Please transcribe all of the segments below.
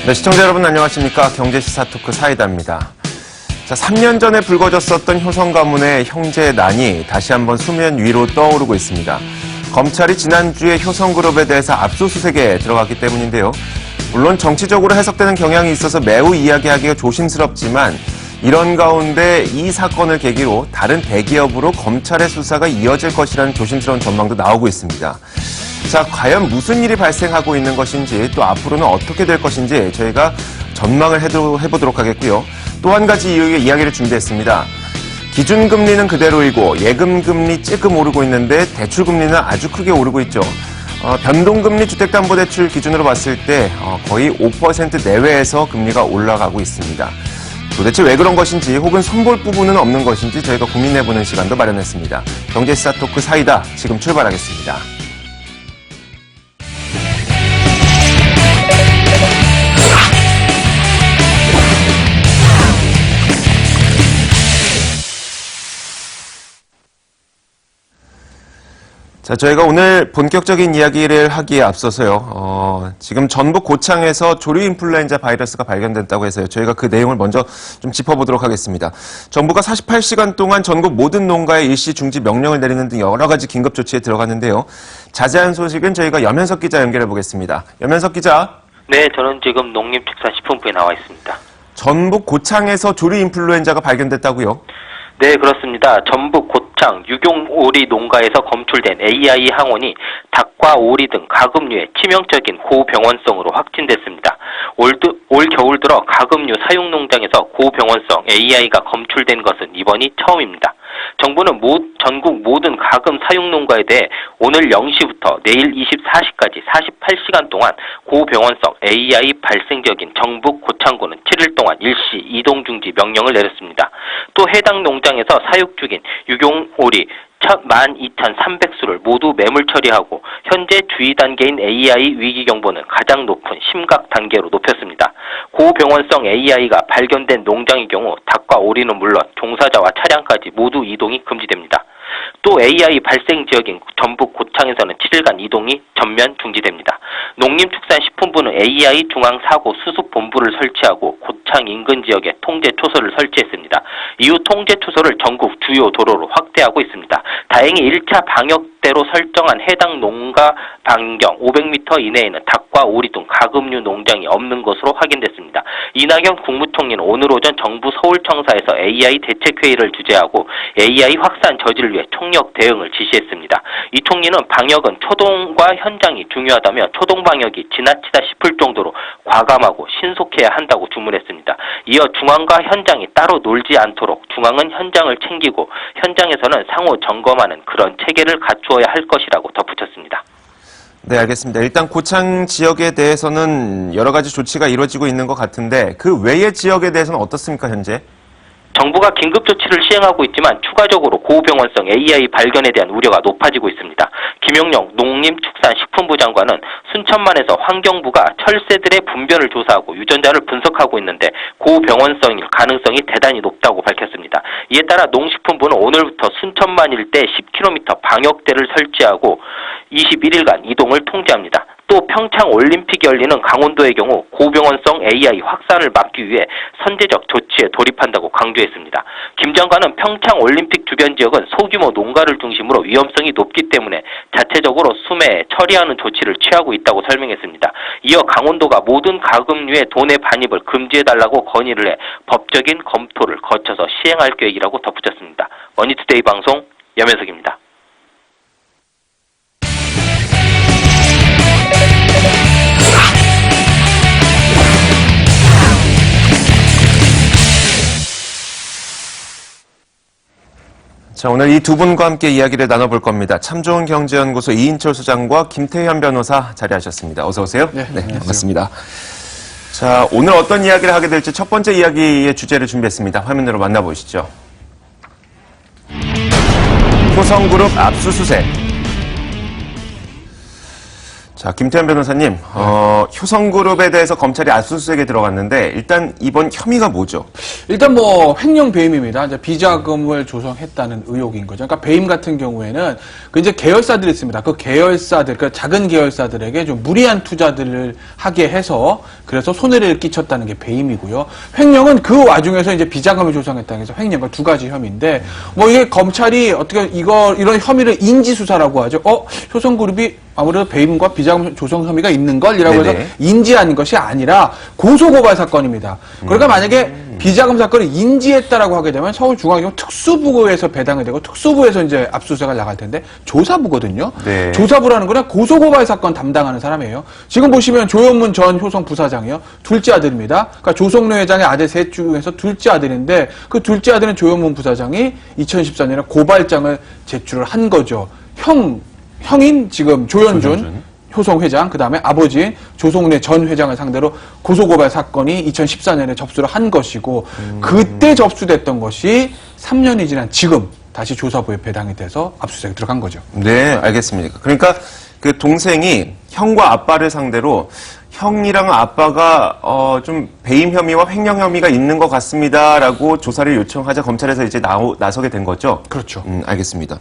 네, 시청자 여러분 안녕하십니까. 경제시사 토크 사이다입니다. 자, 3년 전에 불거졌었던 효성 가문의 형제난이 다시 한번 수면 위로 떠오르고 있습니다. 검찰이 지난주에 효성그룹에 대해서 압수수색에 들어갔기 때문인데요. 물론 정치적으로 해석되는 경향이 있어서 매우 이야기하기가 조심스럽지만 이런 가운데 이 사건을 계기로 다른 대기업으로 검찰의 수사가 이어질 것이라는 조심스러운 전망도 나오고 있습니다. 자, 과연 무슨 일이 발생하고 있는 것인지 또 앞으로는 어떻게 될 것인지 저희가 전망을 해보도록 하겠고요. 또 한 가지 이야기를 준비했습니다. 기준금리는 그대로이고 예금금리 찔끔 오르고 있는데 대출금리는 아주 크게 오르고 있죠. 변동금리 주택담보대출 기준으로 봤을 때 거의 5% 내외에서 금리가 올라가고 있습니다. 도대체 왜 그런 것인지 혹은 손볼 부분은 없는 것인지 저희가 고민해보는 시간도 마련했습니다. 경제시사 토크 사이다 지금 출발하겠습니다. 자, 저희가 오늘 본격적인 이야기를 하기에 앞서서요, 지금 전북 고창에서 조류 인플루엔자 바이러스가 발견됐다고 해서요, 저희가 그 내용을 먼저 좀 짚어보도록 하겠습니다. 정부가 48시간 동안 전국 모든 농가에 일시 중지 명령을 내리는 등 여러 가지 긴급 조치에 들어갔는데요. 자세한 소식은 저희가 염현석 기자 연결해 보겠습니다. 염현석 기자. 네, 저는 지금 농림축산식품부에 나와 있습니다. 전북 고창에서 조류 인플루엔자가 발견됐다고요? 네, 그렇습니다. 전북 고창 유경오리 농가에서 검출된 AI 항원이 닭과 오리 등 가금류에 치명적인 고병원성으로 확진됐습니다. 올 겨울 들어 가금류 사육 농장에서 고병원성 AI가 검출된 것은 이번이 처음입니다. 정부는 전국 모든 가금 사육 농가에 대해 오늘 0시부터 내일 24시까지 48시간 동안 고병원성 AI 발생지역인 전북 고창군은 7일 동안 일시 이동 중지 명령을 내렸습니다. 또 해당 농장에서 사육 중인 유경오리 12,300수를 모두 매물 처리하고 현재 주의 단계인 AI 위기 경보는 가장 높은 심각 단계로 높였습니다. 고병원성 AI가 발견된 농장의 경우 닭과 오리는 물론 종사자와 차량까지 모두 이동이 금지됩니다. 또 AI 발생 지역인 전북 고창에서는 7일간 이동이 전면 중지됩니다. 농림축산식품부는 AI 중앙사고 수습본부를 설치하고 고창 인근 지역에 통제 초소를 설치했습니다. 이후 통제 초소를 전국 주요 도로로 확대하고 있습니다. 다행히 1차 방역대로 설정한 해당 농가 반경 500m 이내에는 닭과 오리 등 가금류 농장이 없는 것으로 확인됐습니다. 이낙연 국무총리는 오늘 오전 정부 서울청사에서 AI 대책회의를 주재하고 AI 확산 저지를 위해 총력 대응을 지시했습니다. 이 총리는 방역은 초동과 현장이 중요하다며 초동 방역이 지나치다 싶을 정도로 과감하고 신속해야 한다고 주문했습니다. 이어 중앙과 현장이 따로 놀지 않도록 중앙은 현장을 챙기고 현장에서는 상호 점검하는 그런 체계를 갖추어야 할 것이라고 덧붙였습니다. 네, 알겠습니다. 일단 고창 지역에 대해서는 여러 가지 조치가 이루어지고 있는 것 같은데 그 외의 지역에 대해서는 어떻습니까, 현재? 정부가 긴급조치를 시행하고 있지만 추가적으로 고병원성 AI 발견에 대한 우려가 높아지고 있습니다. 김영영 농림축산식품부 장관은 순천만에서 환경부가 철새들의 분변을 조사하고 유전자를 분석하고 있는데 고병원성일 가능성이 대단히 높다고 밝혔습니다. 이에 따라 농식품부는 오늘부터 순천만 일대 10km 방역대를 설치하고 21일간 이동을 통제합니다. 또 평창 올림픽이 열리는 강원도의 경우 고병원성 AI 확산을 막기 위해 선제적 조치에 돌입한다고 강조했습니다. 김 장관은 평창 올림픽 주변 지역은 소규모 농가를 중심으로 위험성이 높기 때문에 자체적으로 수매에 처리하는 조치를 취하고 있다고 설명했습니다. 이어 강원도가 모든 가금류의 도내 반입을 금지해달라고 건의를 해 법적인 검토를 거쳐서 시행할 계획이라고 덧붙였습니다. 머니투데이 방송 염현석입니다. 자, 오늘 이 두 분과 함께 이야기를 나눠볼 겁니다. 참 좋은 경제연구소 이인철 소장과 김태현 변호사 자리하셨습니다. 어서 오세요. 네, 반갑습니다. 자, 오늘 어떤 이야기를 하게 될지 첫 번째 이야기의 주제를 준비했습니다. 화면으로 만나보시죠. 효성그룹 압수수색. 자, 김태현 변호사님, 효성그룹에 대해서 검찰이 압수수색에 들어갔는데 일단 이번 혐의가 뭐죠? 일단 뭐 횡령 배임입니다. 이제 비자금을 조성했다는 의혹인 거죠. 그러니까 배임 같은 경우에는 그 이제 계열사들이 있습니다. 그 계열사들, 그러니까 작은 계열사들에게 좀 무리한 투자들을 하게 해서 그래서 손해를 끼쳤다는 게 배임이고요. 횡령은 그 와중에서 이제 비자금을 조성했다는 게 횡령과 두 가지 혐의인데 뭐 이게 검찰이 어떻게 이런 혐의를 인지 수사라고 하죠. 효성그룹이 아무래도 배임과 비자금 조성 혐의가 있는 걸이라고 해서 네네. 인지하는 것이 아니라 고소고발 사건입니다. 그러니까 만약에 비자금 사건을 인지했다라고 하게 되면 서울중앙지검 특수부에서 배당이 되고 특수부에서 이제 압수수색을 나갈 텐데 조사부거든요. 네. 조사부라는 거는 고소고발 사건 담당하는 사람이에요. 지금 보시면 조현문 전 효성 부사장이요. 둘째 아들입니다. 그러니까 조성래 회장의 아들 셋 중에서 둘째 아들인데 그 둘째 아들은 조현문 부사장이 2014년에 고발장을 제출을 한 거죠. 형인 지금 조현준 효성 회장, 그 다음에 아버지인 조성래 전 회장을 상대로 고소고발 사건이 2014년에 접수를 한 것이고, 그때 접수됐던 것이 3년이 지난 지금 다시 조사부에 배당이 돼서 압수수색에 들어간 거죠. 네, 알겠습니다. 그러니까 그 동생이 형과 아빠를 상대로 형이랑 아빠가 좀 배임 혐의와 횡령 혐의가 있는 것 같습니다라고 조사를 요청하자 검찰에서 이제 나서게 된 거죠. 그렇죠. 알겠습니다.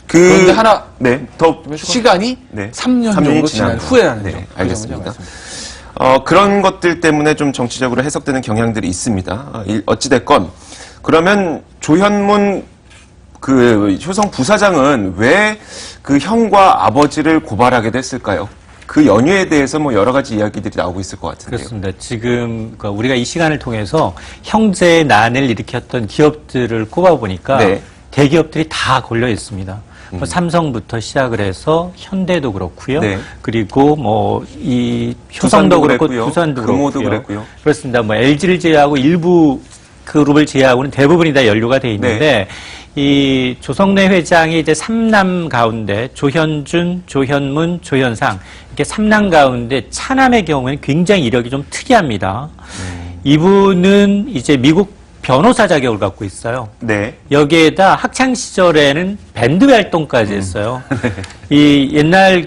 그런데 하나 더 시간이 네. 3년 정도 지난 후에라는 네, 점. 알겠습니다. 그런 것들 때문에 좀 정치적으로 해석되는 경향들이 있습니다. 어찌됐건 그러면 조현문 그 효성 부사장은 왜 그 형과 아버지를 고발하게 됐을까요? 그 연유에 대해서 뭐 여러 가지 이야기들이 나오고 있을 것 같은데요. 그렇습니다. 지금 우리가 이 시간을 통해서 형제의 난을 일으켰던 기업들을 꼽아보니까 네. 대기업들이 다 걸려 있습니다. 뭐 삼성부터 시작을 해서 현대도 그렇고요. 네. 그리고 뭐 이 두산도 효성도 그렇고 그랬고요. 두산도 금호도 그렇고요. 그랬고요. 그렇습니다. 뭐 LG를 제외하고 일부 그룹을 제외하고는 대부분이 다 연루가 돼 있는데 이 조성래 회장이 이제 3남 가운데 조현준, 조현문, 조현상 이렇게 3남 가운데 차남의 경우에는 굉장히 이력이 좀 특이합니다. 이분은 이제 미국 변호사 자격을 갖고 있어요. 네. 여기에다 학창 시절에는 밴드 활동까지 했어요. 이 옛날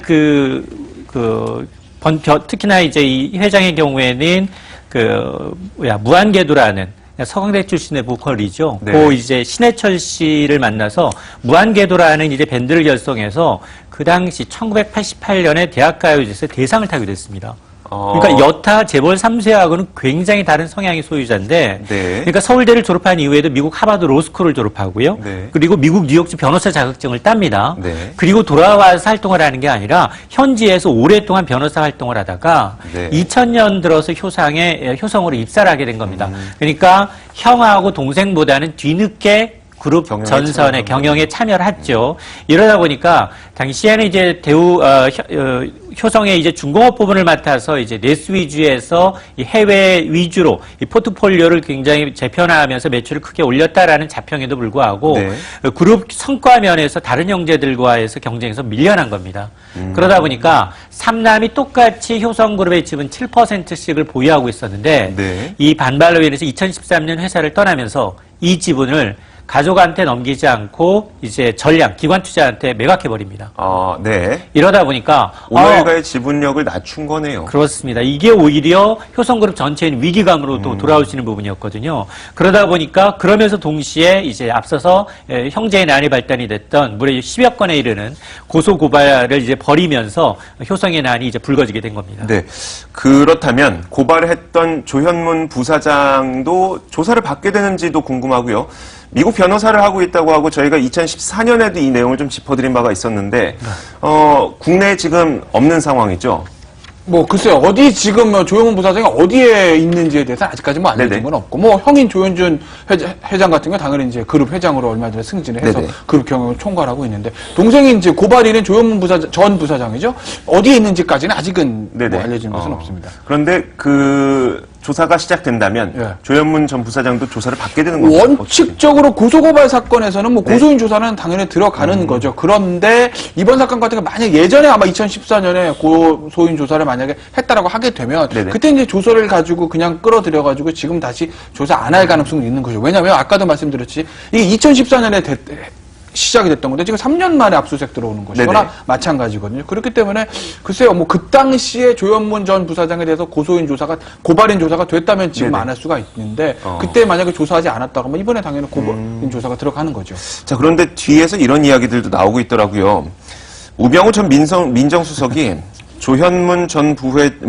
특히나 이제 이 회장의 경우에는 무한궤도라는 서강대 출신의 보컬이죠. 네. 그 이제 신해철 씨를 만나서 무한궤도라는 이제 밴드를 결성해서 그 당시 1988년에 대학가요제에서 대상을 타게 됐습니다. 그러니까 여타 재벌 3세하고는 굉장히 다른 성향의 소유자인데, 네. 그러니까 서울대를 졸업한 이후에도 미국 하버드 로스쿨을 졸업하고요. 네. 그리고 미국 뉴욕주 변호사 자격증을 땁니다. 네. 그리고 돌아와서 활동을 하는 게 아니라 현지에서 오랫동안 변호사 활동을 하다가 네. 2000년 들어서 효성으로 입사를 하게 된 겁니다. 그러니까 형하고 동생보다는 뒤늦게 그룹 경영에 전선의 경영에 참여를 했죠. 이러다 보니까 당시에는 이제 효성의 이제 중공업 부분을 맡아서 이제 내수 위주에서 이 해외 위주로 이 포트폴리오를 굉장히 재편화하면서 매출을 크게 올렸다라는 자평에도 불구하고 네. 그룹 성과 면에서 다른 형제들과에서 경쟁에서 밀려난 겁니다. 그러다 보니까 삼남이 똑같이 효성그룹의 지분 7%씩을 보유하고 있었는데 네. 이 반발로 인해서 2013년 회사를 떠나면서 이 지분을 가족한테 넘기지 않고 이제 기관 투자한테 매각해 버립니다. 네. 이러다 보니까 오늘가의 지분력을 낮춘 거네요. 그렇습니다. 이게 오히려 효성그룹 전체인 위기감으로 또 돌아올 수 있는 부분이었거든요. 그러다 보니까 그러면서 동시에 이제 앞서서 형제의 난이 발단이 됐던 무려 10여 건에 이르는 고소 고발을 이제 벌이면서 효성의 난이 이제 불거지게 된 겁니다. 네. 그렇다면 고발을 했던 조현문 부사장도 조사를 받게 되는지도 궁금하고요. 미국 변호사를 하고 있다고 하고 저희가 2014년에도 이 내용을 좀 짚어드린 바가 있었는데 국내에 지금 없는 상황이죠. 뭐 글쎄요, 어디 지금 조영훈 부사장이 어디에 있는지에 대해서 아직까지 뭐 알려진 네네. 건 없고, 뭐 형인 조현준 회장 같은 경우 당연히 이제 그룹 회장으로 얼마 전에 승진을 해서 네네. 그룹 경영을 총괄하고 있는데, 동생이 이제 고발인은 조현문 전 부사장이죠. 어디에 있는지까지는 아직은 뭐 네네. 알려진 것은 없습니다. 그런데 그 조사가 시작된다면 예. 조현문 전 부사장도 조사를 받게 되는 겁니다. 원칙적으로 고소고발 사건에서는 뭐 고소인 조사는 당연히 들어가는 거죠. 그런데 이번 사건 같은 경우 만약 예전에 아마 2014년에 고소인 조사를 만약에 했다라고 하게 되면 네네. 그때 이제 조서를 가지고 그냥 끌어들여 가지고 지금 다시 조사 안 할 가능성이 있는 거죠. 왜냐하면 아까도 말씀드렸지 이게 2014년에 시작이 됐던 건데 지금 3년 만에 압수수색 들어오는 것이거나 네네. 마찬가지거든요. 그렇기 때문에 글쎄요, 뭐 그 당시에 조현문 전 부사장에 대해서 고발인 조사가 됐다면 지금 네네. 안 할 수가 있는데 그때 만약에 조사하지 않았다고 하면 이번에 당연히 고발인 조사가 들어가는 거죠. 자, 그런데 뒤에서 이런 이야기들도 나오고 있더라고요. 우병우 전 민정수석이 조현문 전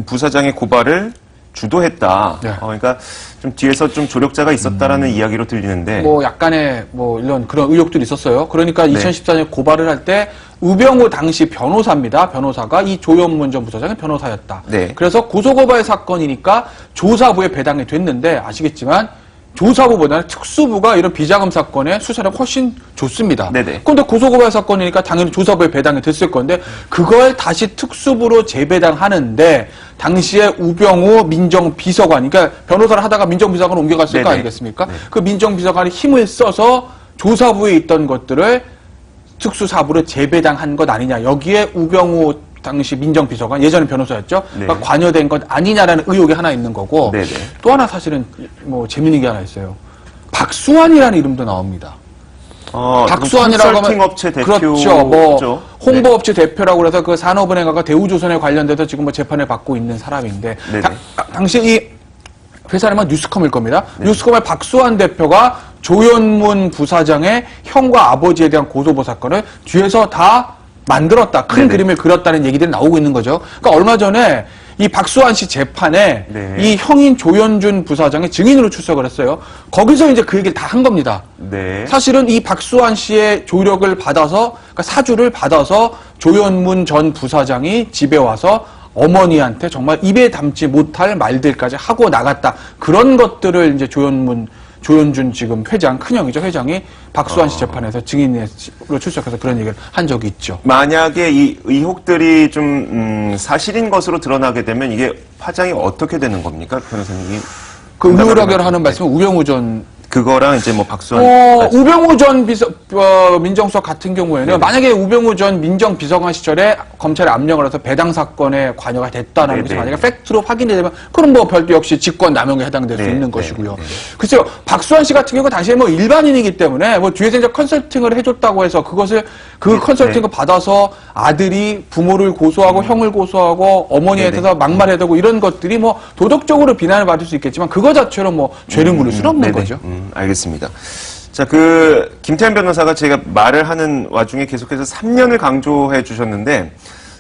부사장의 고발을 주도했다. 네. 그러니까 좀 뒤에서 좀 조력자가 있었다라는 이야기로 들리는데. 뭐 약간의 뭐 이런 그런 의혹들이 있었어요. 그러니까 네. 2014년 고발을 할 때 우병우 당시 변호사입니다. 변호사가 이 조현문 전 부사장의 변호사였다. 네. 그래서 고소고발 사건이니까 조사부에 배당이 됐는데 아시겠지만 조사부보다는 특수부가 이런 비자금 사건의 수사력 훨씬 좋습니다. 네네. 그런데 고소고발 사건이니까 당연히 조사부에 배당이 됐을 건데 그걸 다시 특수부로 재배당하는데 당시에 우병우 민정비서관, 그러니까 변호사를 하다가 민정비서관으로 옮겨갔을 거 네네. 아니겠습니까? 그 민정비서관이 힘을 써서 조사부에 있던 것들을 특수사부로 재배당한 것 아니냐. 여기에 우병우 당시 민정비서관, 예전에 변호사였죠. 네. 그러니까 관여된 것 아니냐라는 의혹이 하나 있는 거고 네네. 또 하나 사실은 뭐 재밌는 게 하나 있어요. 박수환이라는 이름도 나옵니다. 박수환이라고 하면 컨설팅 업체 대표죠. 그렇죠. 뭐 홍보업체 대표라고 그래서 그 산업은행과 대우조선에 관련돼서 지금 뭐 재판을 받고 있는 사람인데 네네. 당시 이 회사 이름은 뉴스컴일 겁니다. 네. 뉴스컴의 박수환 대표가 조현문 부사장의 형과 아버지에 대한 고소보 사건을 뒤에서 다 만들었다. 큰 네네. 그림을 그렸다는 얘기들이 나오고 있는 거죠. 그러니까 얼마 전에 이 박수환 씨 재판에 네. 이 형인 조현준 부사장이 증인으로 출석을 했어요. 거기서 이제 그 얘기를 다 한 겁니다. 네. 사실은 이 박수환 씨의 조력을 받아서, 그러니까 사주를 받아서 조현문 전 부사장이 집에 와서 어머니한테 정말 입에 담지 못할 말들까지 하고 나갔다. 그런 것들을 이제 조현준 지금 회장, 큰형이죠, 회장이 박수환 씨 재판에서 증인으로 출석해서 그런 얘기를 한 적이 있죠. 만약에 이 의혹들이 좀 사실인 것으로 드러나게 되면 이게 파장이 어떻게 되는 겁니까, 변호사님이? 그 의혹을 하는 말씀은 우병우 전 그거랑 이제 뭐 박수환. 우병우 전 민정수석 같은 경우에는 네네. 만약에 우병우 전 민정비서관 시절에 검찰에 압력을 해서 배당 사건에 관여가 됐다는 것이 네네. 만약에 팩트로 확인이 되면 그럼 뭐 별도 역시 직권 남용에 해당될 수 네, 있는 네, 것이고요. 네. 글쎄요, 박수환 씨 같은 경우 당시에 뭐 일반인이기 때문에 뭐 뒤에서 이제 컨설팅을 해줬다고 해서 그것을 그 컨설팅을 받아서 아들이 부모를 고소하고 형을 고소하고 어머니에 네네. 대해서 막말해야 되고 이런 것들이 뭐 도덕적으로 비난을 받을 수 있겠지만 그거 자체로 뭐 죄를 물을 수는 없는 네네. 거죠. 알겠습니다. 자, 김태현 변호사가 제가 말을 하는 와중에 계속해서 3년을 강조해 주셨는데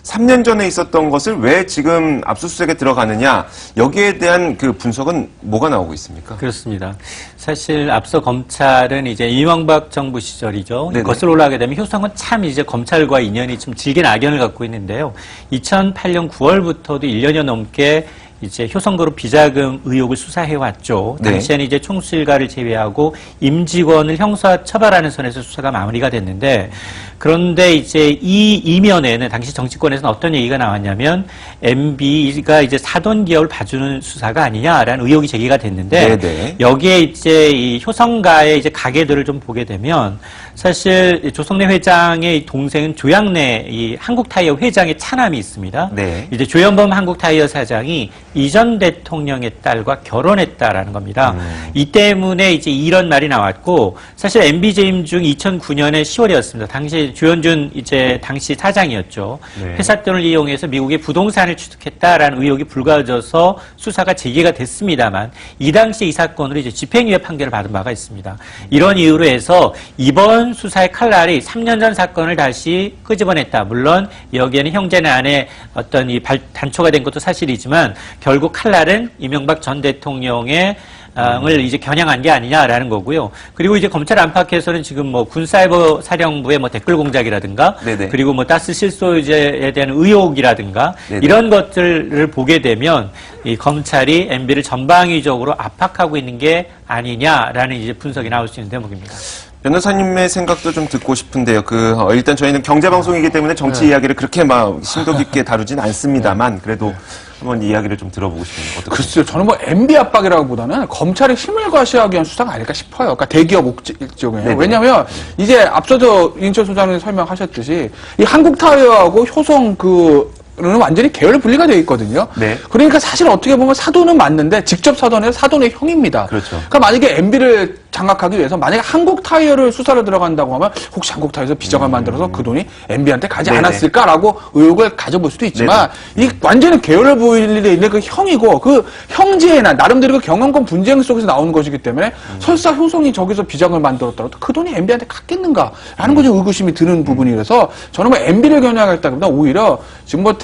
3년 전에 있었던 것을 왜 지금 압수수색에 들어가느냐, 여기에 대한 그 분석은 뭐가 나오고 있습니까? 그렇습니다. 사실 앞서 검찰은 이제 이명박 정부 시절이죠. 네네. 거슬러 올라가게 되면 효성은 참 이제 검찰과 인연이 좀 질긴 악연을 갖고 있는데요. 2008년 9월부터도 1년여 넘게 이제 효성그룹 비자금 의혹을 수사해왔죠. 네. 당시에는 이제 총수일가를 제외하고 임직원을 형사 처벌하는 선에서 수사가 마무리가 됐는데, 그런데 이제 이 이면에는 당시 정치권에서는 어떤 얘기가 나왔냐면 MB가 이제 사돈 기업을 봐주는 수사가 아니냐라는 의혹이 제기가 됐는데, 네네. 여기에 이제 이 효성가의 이제 가계들을 좀 보게 되면 사실 조성래 회장의 동생은 조양래 이 한국타이어 회장의 차남이 있습니다. 네. 이제 조현범 한국타이어 사장이 이전 대통령의 딸과 결혼했다라는 겁니다. 이 때문에 이제 이런 말이 나왔고, 사실 MB 재임 중 2009년에 10월이었습니다. 당시 조현준 이제 당시 사장이었죠. 네. 회사 돈을 이용해서 미국의 부동산을 취득했다라는 의혹이 불거져서 수사가 재개가 됐습니다만, 이 당시 이 사건으로 이제 집행유예 판결을 받은 바가 있습니다. 이런 이유로 해서 이번 수사의 칼날이 3년 전 사건을 다시 끄집어냈다. 물론 여기에는 형제난의 어떤 이 단초가 된 것도 사실이지만 결국 칼날은 이명박 전 대통령의 을 이제 겨냥한 게 아니냐라는 거고요. 그리고 이제 검찰 안팎에서는 지금 뭐 군사이버 사령부의 뭐 댓글 공작이라든가, 네네. 그리고 뭐 가스 실소유죄에 대한 의혹이라든가, 네네. 이런 것들을 보게 되면 이 검찰이 MB를 전방위적으로 압박하고 있는 게 아니냐라는 이제 분석이 나올 수 있는 대목입니다. 변호사님의 생각도 좀 듣고 싶은데요. 일단 저희는 경제방송이기 때문에 정치 이야기를 그렇게 막 심도 깊게 다루진 않습니다만, 그래도 한번 이야기를 좀 들어보고 싶습니다. 어떻게 글쎄요, 저는 뭐 MB 압박이라기보다는 검찰의 힘을 과시하기 위한 수사가 아닐까 싶어요. 그러니까 대기업 일종의. 네네. 왜냐하면 이제 앞서도 인천 소장님 설명하셨듯이 이 한국타이어하고 효성 는 완전히 계열 분리가 되어 있거든요. 네. 그러니까 사실 어떻게 보면 사돈은 맞는데 직접 사돈은 사돈의 형입니다. 그렇죠. 그러니까 만약에 MB를 장악하기 위해서 만약에 한국 타이어를 수사를 들어간다고 하면 혹시 한국 타이어에서 비자금을 만들어서 그 돈이 MB한테 가지 네네. 않았을까라고 의혹을 가져볼 수도 있지만 이 완전히 계열을 보일일에 있는 그 형이고 그 형제의 난 나름대로 그 경영권 분쟁 속에서 나오는 것이기 때문에 설사 효성이 저기서 비자금을 만들었더라도 그 돈이 MB한테 갔겠는가라는 것이 의구심이 드는 부분이라서 저는 뭐 MB를 겨냥하겠다기보다 오히려 지금 뭐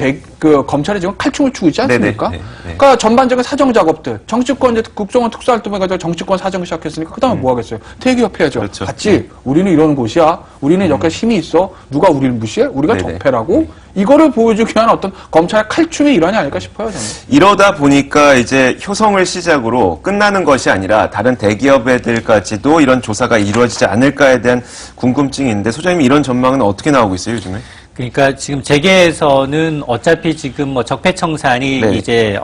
검찰이 지금 칼춤을 추고 있지 않습니까? 네네. 그러니까 전반적인 사정 작업들, 정치권 이제 국정원 특수활동해가지고 정치권 사정 시작했으니까 그다음에 뭐 하겠어요? 대기업해야죠. 그렇죠. 봤지? 우리는 이런 곳이야. 우리는 여기까지 힘이 있어. 누가 우리를 무시해? 우리가 네네. 적폐라고? 이거를 보여주기 위한 어떤 검찰의 칼춤의 일환이 아닐까 싶어요, 저는. 이러다 보니까 이제 효성을 시작으로 끝나는 것이 아니라 다른 대기업 애들까지도 이런 조사가 이루어지지 않을까에 대한 궁금증이 있는데 소장님 이런 전망은 어떻게 나오고 있어요, 요즘에? 그러니까 지금 재계에서는 어차피 지금 뭐 적폐청산이 네. 이제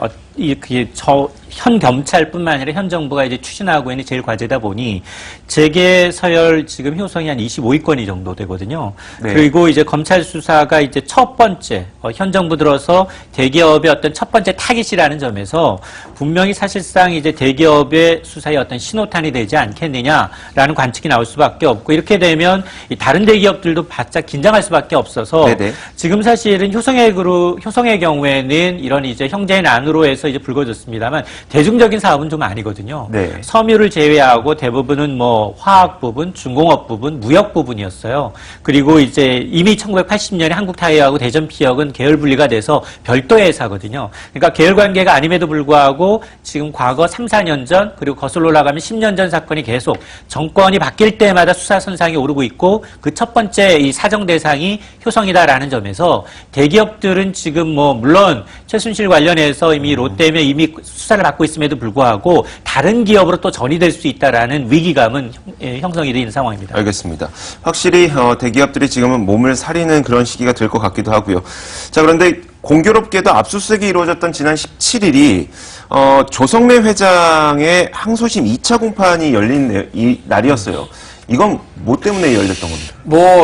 현 검찰뿐만 아니라 현 정부가 이제 추진하고 있는 제일 과제다 보니 재계 서열 지금 효성이 한 25위권이 정도 되거든요. 네. 그리고 이제 검찰 수사가 이제 첫 번째 현 정부 들어서 대기업의 어떤 첫 번째 타깃이라는 점에서 분명히 사실상 이제 대기업의 수사의 어떤 신호탄이 되지 않겠느냐라는 관측이 나올 수밖에 없고 이렇게 되면 이 다른 대기업들도 바짝 긴장할 수밖에 없어서 네네. 지금 사실은 효성의 경우에는 이런 이제 형제인 안으로 해서 이제 불거졌습니다만 대중적인 사업은 좀 아니거든요. 네. 섬유를 제외하고 대부분은 뭐 화학 부분, 중공업 부분, 무역 부분이었어요. 그리고 이제 이미 1980년에 한국타이어하고 대전피혁은 계열 분리가 돼서 별도의 회사거든요. 그러니까 계열 관계가 아님에도 불구하고 지금 과거 3, 4년 전 그리고 거슬러 올라가면 10년 전 사건이 계속 정권이 바뀔 때마다 수사 선상에 오르고 있고 그 첫 번째 이 사정 대상이 효성이다라는 점에서 대기업들은 지금 뭐 물론 최순실 관련해서 이미 롯데면 이미 수사를 받고 있음에도 불구하고 다른 기업으로 또 전이될 수 있다라는 위기감은 형성이 되는 상황입니다. 알겠습니다. 확실히 대기업들이 지금은 몸을 사리는 그런 시기가 될 것 같기도 하고요. 자, 그런데 공교롭게도 압수수색이 이루어졌던 지난 17일이 조성래 회장의 항소심 2차 공판이 열린 이 날이었어요. 이건 뭐 때문에 열렸던 겁니다?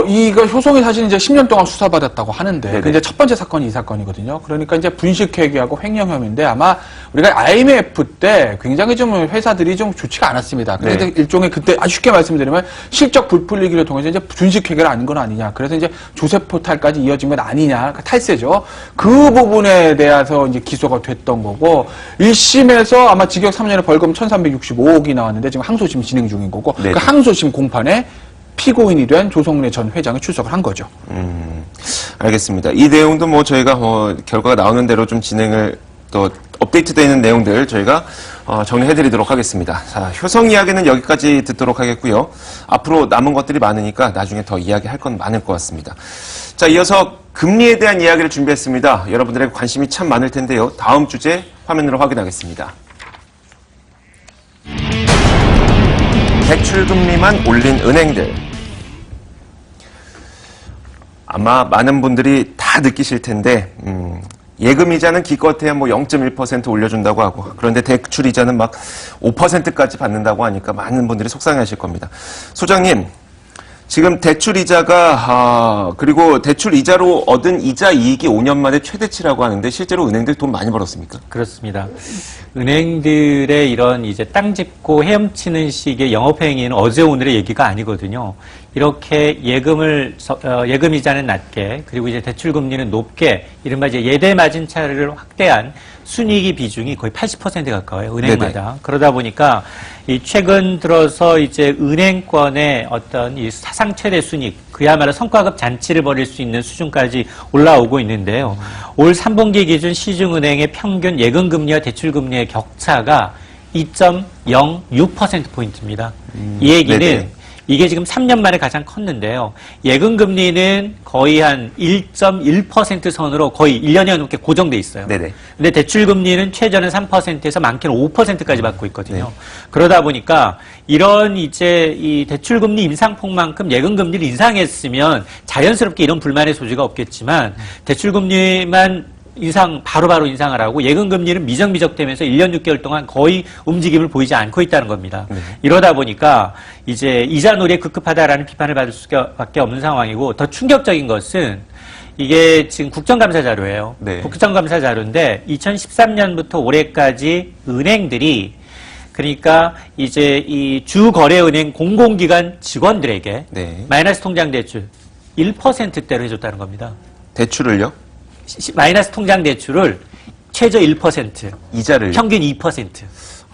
이거 효성이 사실 이제 10년 동안 수사받았다고 하는데, 네네. 그 이제 첫 번째 사건이 이 사건이거든요. 그러니까 이제 분식회계하고 횡령 혐의인데 아마 우리가 IMF 때 굉장히 좀 회사들이 좀 좋지가 않았습니다. 근데 네. 이제 일종의 그때 아주 쉽게 말씀드리면 실적 불풀리기를 통해서 이제 분식회계를 아닌 건 아니냐. 그래서 이제 조세 포탈까지 이어진 건 아니냐. 그러니까 탈세죠. 그 부분에 대해서 이제 기소가 됐던 거고, 1심에서 아마 징역 3년에 벌금 1365억이 나왔는데 지금 항소심 진행 중인 거고, 네. 그 항소심 공판에 피고인이 된 조성래 전 회장이 출석을 한 거죠. 알겠습니다. 이 내용도 뭐 저희가 결과가 나오는 대로 좀 진행을 또 업데이트되어 있는 내용들 저희가 정리해드리도록 하겠습니다. 자, 효성 이야기는 여기까지 듣도록 하겠고요. 앞으로 남은 것들이 많으니까 나중에 더 이야기할 건 많을 것 같습니다. 자, 이어서 금리에 대한 이야기를 준비했습니다. 여러분들에게 관심이 참 많을 텐데요. 다음 주제 화면으로 확인하겠습니다. 대출금리만 올린 은행들. 아마 많은 분들이 다 느끼실 텐데 예금이자는 기껏해야 뭐 0.1% 올려준다고 하고 그런데 대출이자는 막 5%까지 받는다고 하니까 많은 분들이 속상해하실 겁니다. 소장님, 지금 대출이자가 그리고 대출이자로 얻은 이자 이익이 5년 만에 최대치라고 하는데 실제로 은행들 돈 많이 벌었습니까? 그렇습니다. 은행들의 이런 이제 땅 짚고 헤엄치는 식의 영업행위는 어제 오늘의 얘기가 아니거든요. 이렇게 예금 이자는 낮게 그리고 이제 대출 금리는 높게 이른바 이제 예대 마진 차를 확대한 순이익의 비중이 거의 80% 가까워요. 은행마다. 네네. 그러다 보니까 이 최근 들어서 이제 은행권의 어떤 이 사상 최대 순이익 그야말로 성과급 잔치를 벌일 수 있는 수준까지 올라오고 있는데요. 올 3분기 기준 시중은행의 평균 예금금리와 대출금리의 격차가 2.06%포인트입니다. 이 얘기는 네네. 이게 지금 3년 만에 가장 컸는데요. 예금 금리는 거의 한 1.1% 선으로 거의 1년여 넘게 고정돼 있어요. 네네. 근데 대출 금리는 최저는 3%에서 많게는 5%까지 받고 있거든요. 그러다 보니까 이런 이제 이 대출 금리 인상폭만큼 예금 금리를 인상했으면 자연스럽게 이런 불만의 소지가 없겠지만 대출 금리만 바로바로 인상을 하고 예금금리는 미적미적되면서 1년 6개월 동안 거의 움직임을 보이지 않고 있다는 겁니다. 이러다 보니까 이제 이자놀이에 급급하다라는 비판을 받을 수밖에 없는 상황이고 더 충격적인 것은 이게 지금 국정감사 자료예요. 네. 국정감사 자료인데 2013년부터 올해까지 은행들이 그러니까 이제 이 주거래은행 공공기관 직원들에게 네. 마이너스 통장 대출 1%대로 해줬다는 겁니다. 대출을요? 마이너스 통장 대출을 최저 1%, 이자를. 평균 2%.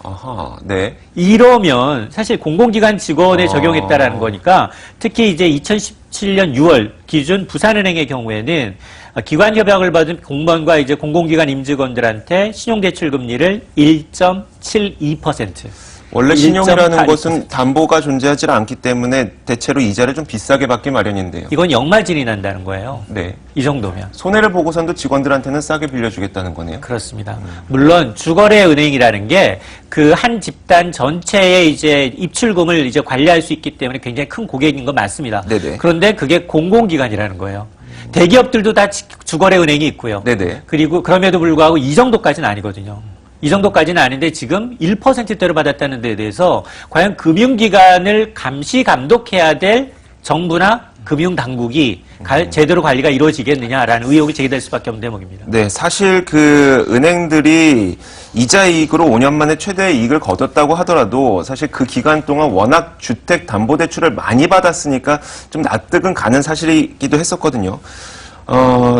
아하, 네. 이러면 사실 공공기관 직원에 적용했다라는 거니까 특히 이제 2017년 6월 기준 부산은행의 경우에는 기관 협약을 받은 공무원과 이제 공공기관 임직원들한테 신용대출 금리를 1.72%. 원래 신용이라는 1.82%. 것은 담보가 존재하지 않기 때문에 대체로 이자를 좀 비싸게 받기 마련인데요. 이건 역마진이 난다는 거예요. 네. 이 정도면. 손해를 보고선도 직원들한테는 싸게 빌려주겠다는 거네요. 그렇습니다. 물론 주거래 은행이라는 게 그 한 집단 전체의 이제 입출금을 이제 관리할 수 있기 때문에 굉장히 큰 고객인 건 맞습니다. 네네. 그런데 그게 공공기관이라는 거예요. 대기업들도 다 주거래 은행이 있고요. 네네. 그리고 그럼에도 불구하고 이 정도까지는 아니거든요. 이 정도까지는 아닌데 지금 1%대로 받았다는 데 대해서 과연 금융기관을 감시 감독해야 될 정부나 금융당국이 제대로 관리가 이루어지겠느냐라는 의혹이 제기될 수밖에 없는 대목입니다. 네, 사실 그 은행들이 이자 이익으로 5년 만에 최대 이익을 거뒀다고 하더라도 사실 그 기간 동안 워낙 주택담보대출을 많이 받았으니까 좀 납득은 가는 사실이기도 했었거든요.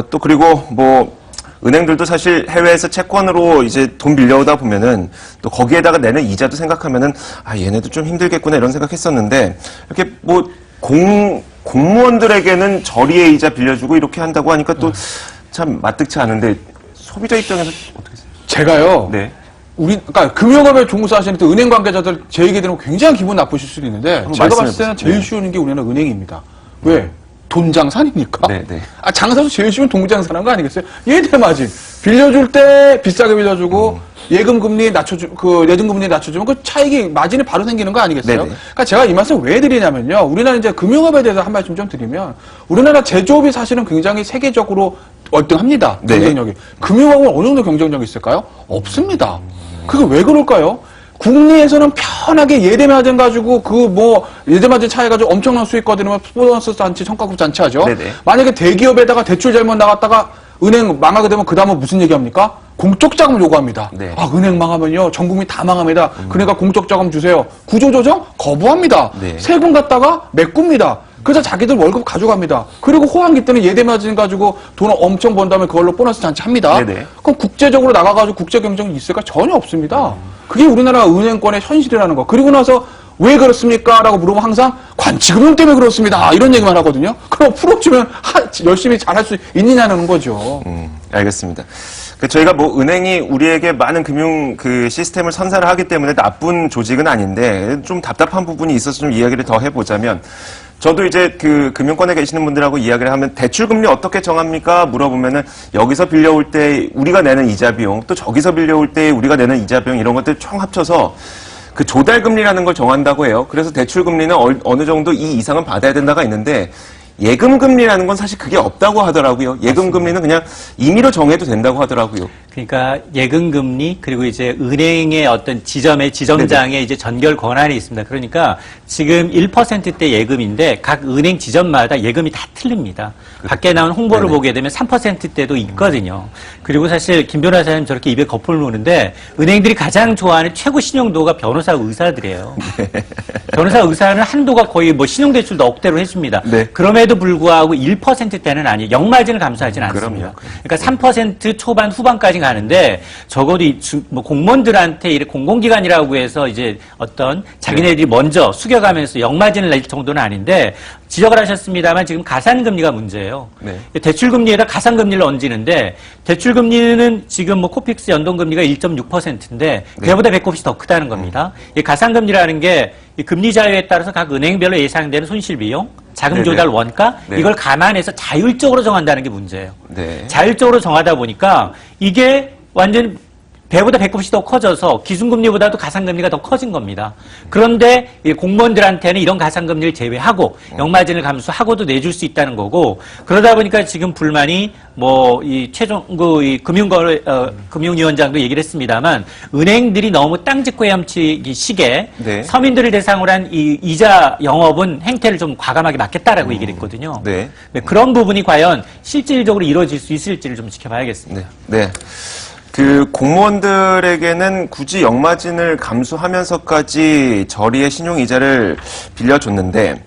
또 그리고 뭐 은행들도 사실 해외에서 채권으로 이제 돈 빌려오다 보면은 또 거기에다가 내는 이자도 생각하면은 아, 얘네도 좀 힘들겠구나 이런 생각했었는데 이렇게 뭐 공무원들에게는 저리의 이자 빌려주고 이렇게 한다고 하니까 또 참 마뜩치 않은데 소비자 입장에서 어떻게 생각하세요? 제가요. 네. 그러니까 금융업에 종사하시는 또 은행 관계자들 제 얘기 들으면 굉장히 기분 나쁘실 수도 있는데 한번 제가 말씀해 봤을 때는 보세요. 제일 쉬운 게 우리는 은행입니다. 왜? 돈 장사니까. 네, 네. 아, 장사도 제일 쉬운 돈 장사라는 거 아니겠어요? 예대마진. 빌려줄 때 비싸게 빌려주고 예금 금리 예금 금리 낮춰주면 그 차익이 마진이 바로 생기는 거 아니겠어요? 네네. 그러니까 제가 이 말씀 왜 드리냐면요. 우리나라 이제 금융업에 대해서 한 말씀 좀 드리면 우리나라 제조업이 사실은 굉장히 세계적으로 월등합니다. 네. 경쟁력이. 금융업은 어느 정도 경쟁력이 있을까요? 없습니다. 그게 왜 그럴까요? 국내에서는 편하게 예대마진 가지고 예대마진 차해가지고 엄청난 수익 거두면 보너스 잔치, 성과급 잔치 하죠. 네네. 만약에 대기업에다가 대출 잘못 나갔다가 은행 망하게 되면 그 다음은 무슨 얘기합니까? 공적 자금 요구합니다. 네. 아, 은행 망하면요. 전 국민 다 망합니다. 그러니까 공적 자금 주세요. 구조조정 거부합니다. 네. 세금 갖다가 메꿉니다. 그래서 자기들 월급 가져갑니다. 그리고 호황기 때는 예대마진 가지고 돈을 엄청 번 다음에 그걸로 보너스 잔치 합니다. 네네. 그럼 국제적으로 나가가지고 국제 경쟁이 있을까? 전혀 없습니다. 그게 우리나라 은행권의 현실이라는 거. 그리고 나서 왜 그렇습니까? 라고 물어보면 항상 관치금융 때문에 그렇습니다. 이런 얘기만 하거든요. 그럼 풀어주면 열심히 잘할 수 있느냐는 거죠. 알겠습니다. 저희가 뭐 은행이 우리에게 많은 금융 시스템을 선사를 하기 때문에 나쁜 조직은 아닌데 좀 답답한 부분이 있어서 좀 이야기를 더 해보자면 저도 이제 금융권에 계시는 분들하고 이야기를 하면 대출금리 어떻게 정합니까? 물어보면은 여기서 빌려올 때 우리가 내는 이자 비용 또 저기서 빌려올 때 우리가 내는 이자 비용 이런 것들 총 합쳐서 그 조달금리라는 걸 정한다고 해요. 그래서 대출금리는 어느 정도 이 이상은 받아야 된다가 있는데 예금금리라는 건 사실 그게 없다고 하더라고요. 예금금리는 그냥 임의로 정해도 된다고 하더라고요. 그러니까 예금금리 그리고 이제 은행의 어떤 지점장의 이제 전결 권한이 있습니다. 그러니까 지금 1%대 예금인데 각 은행 지점마다 예금이 다 틀립니다. 밖에 나온 홍보를 네네. 보게 되면 3%대도 있거든요. 그리고 사실 김 변호사님 저렇게 입에 거품을 무는데 은행들이 가장 좋아하는 최고 신용도가 변호사 의사들이에요. 변호사 의사는 한도가 거의 뭐 신용대출도 억대로 해줍니다. 네. 그럼에도 불구하고 1%대는 아니에요. 역마진을 감수하지는 않습니다. 그럼요. 그러니까 3% 초반 후반까지 가는데 적어도 뭐 공무원들한테 공공기관이라고 해서 이제 어떤 자기네들이 먼저 숙여가면서 역마진을 낼 정도는 아닌데 지적을 하셨습니다만 지금 가산금리가 문제예요. 네. 대출금리에다 가산금리를 얹는데 대출금리는 지금 뭐 코픽스 연동금리가 1.6%인데 그보다 배꼽이 더 크다는 겁니다. 이 가산금리라는 게 이 금리 자유에 따라서 각 은행별로 예상되는 손실 비용, 자금 네네. 조달 원가 네. 이걸 감안해서 자율적으로 정한다는 게 문제예요. 네. 자율적으로 정하다 보니까 이게 완전 배보다 배꼽이 더 커져서 기준금리보다도 가산금리가 더 커진 겁니다. 그런데 이 공무원들한테는 이런 가산금리를 제외하고 역마진을 감수하고도 내줄 수 있다는 거고 그러다 보니까 지금 불만이 뭐 이 최종 이 금융위원장도 얘기를 했습니다만 은행들이 너무 땅 짚고 헤엄치기 시기에 네. 서민들을 대상으로 한 이 이자 영업은 행태를 좀 과감하게 막겠다라고 얘기를 했거든요. 네. 그런 부분이 과연 실질적으로 이루어질 수 있을지를 좀 지켜봐야겠습니다. 네. 네. 그 공무원들에게는 굳이 역마진을 감수하면서까지 저리의 신용이자를 빌려줬는데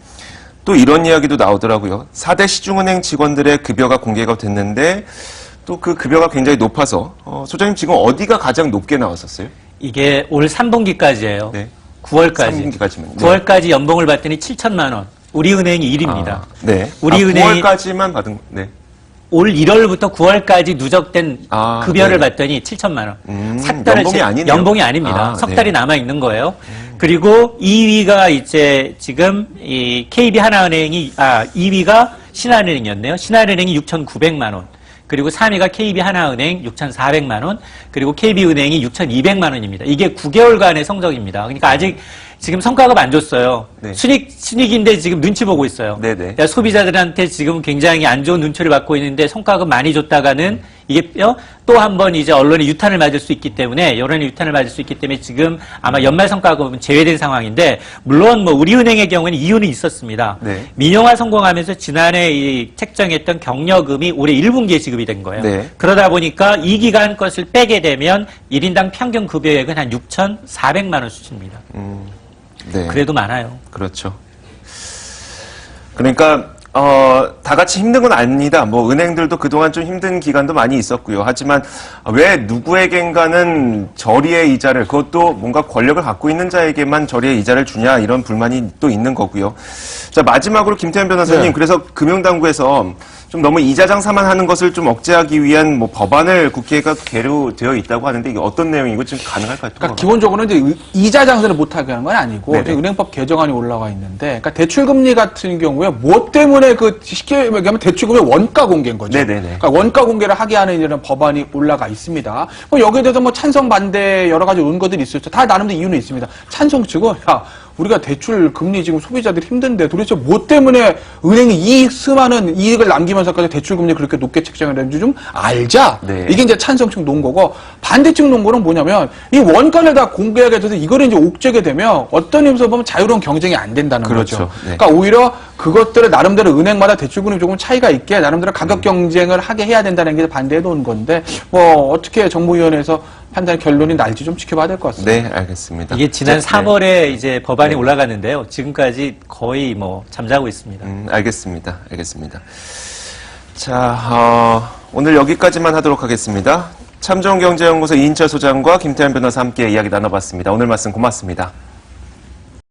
또 이런 이야기도 나오더라고요. 4대 시중은행 직원들의 급여가 공개가 됐는데 또 그 급여가 굉장히 높아서 소장님 지금 어디가 가장 높게 나왔었어요? 이게 올 3분기까지예요. 네. 9월까지. 3분기까지만. 9월까지 연봉을 받더니 7천만 원. 우리은행이 1위입니다. 네. 우리은행이 9월까지만 받은 네. 올 1월부터 9월까지 누적된 급여를 네. 받더니 7천만 원. 연봉이 아니네요. 연봉이 아닙니다. 석 달이 네. 남아 있는 거예요. 그리고 2위가 이제 지금 이 KB 하나은행이 2위가 신한은행이었네요. 신한은행이 6,900만 원. 그리고 3위가 KB 하나은행 6,400만 원. 그리고 KB은행이 6,200만 원입니다. 이게 9개월간의 성적입니다. 그러니까 아직 지금 성과급 안 줬어요. 네. 순익인데 지금 눈치 보고 있어요. 네네. 그러니까 소비자들한테 지금 굉장히 안 좋은 눈초리를 받고 있는데 성과급 많이 줬다가는 이게 또 한 번 이제 언론의 유탄을 맞을 수 있기 때문에 여론의 유탄을 맞을 수 있기 때문에 지금 아마 연말 성과급은 제외된 상황인데 물론 뭐 우리은행의 경우에는 이유는 있었습니다. 네. 민영화 성공하면서 지난해 이 책정했던 경력금이 올해 1분기에 지급이 된 거예요. 네. 그러다 보니까 이 기간 것을 빼게 되면 1인당 평균 급여액은 한 6,400만 원 수준입니다. 네. 그래도 많아요. 그렇죠. 그러니까 다 같이 힘든 건 아닙니다. 뭐 은행들도 그동안 좀 힘든 기간도 많이 있었고요. 하지만 왜 누구에겐가는 저리의 이자를 그것도 뭔가 권력을 갖고 있는 자에게만 저리의 이자를 주냐 이런 불만이 또 있는 거고요. 자 마지막으로 김태현 변호사님 네. 그래서 금융당국에서 좀 너무 이자 장사만 하는 것을 좀 억제하기 위한 뭐 법안을 국회가 계류되어 있다고 하는데 이게 어떤 내용이고 지금 가능할까요? 그러니까 기본적으로는 이제 이자 장사를 못하게 하는 건 아니고 네네. 지금 은행법 개정안이 올라와 있는데, 그러니까 대출금리 같은 경우에 뭐 때문에 쉽게 얘기하면 대출금리 원가 공개인 거죠. 네네네. 그러니까 원가 공개를 하게 하는 이런 법안이 올라가 있습니다. 뭐 여기에 대해서 뭐 찬성 반대 여러 가지 논거들이 있었죠. 다 나름대로 이유는 있습니다. 찬성 측은 우리가 대출 금리 지금 소비자들이 힘든데 도대체 뭐 때문에 은행이 수많은 이익을 남기면서까지 대출 금리 그렇게 높게 책정을 했는지 좀 알자. 네. 이게 이제 찬성측 논거고, 반대측 논거는 뭐냐면 이 원가를 다 공개하게 돼서 이거를 이제 옥죄게 되면 어떤 의미에서 보면 자유로운 경쟁이 안 된다는 그렇죠. 거죠. 네. 그러니까 오히려 그것들을 나름대로 은행마다 대출금리 조금 차이가 있게 나름대로 가격 경쟁을 하게 해야 된다는 게 반대해 놓은 건데, 뭐 어떻게 정무위원회에서 판단 결론이 날지 좀 지켜봐야 될 것 같습니다. 네, 알겠습니다. 이게 지난 네. 4월에 이제 법안이 네. 올라갔는데요. 지금까지 거의 뭐 잠자고 있습니다. 알겠습니다. 알겠습니다. 자, 오늘 여기까지만 하도록 하겠습니다. 참좋은경제연구소 이인철 소장과 김태현 변호사 함께 이야기 나눠봤습니다. 오늘 말씀 고맙습니다.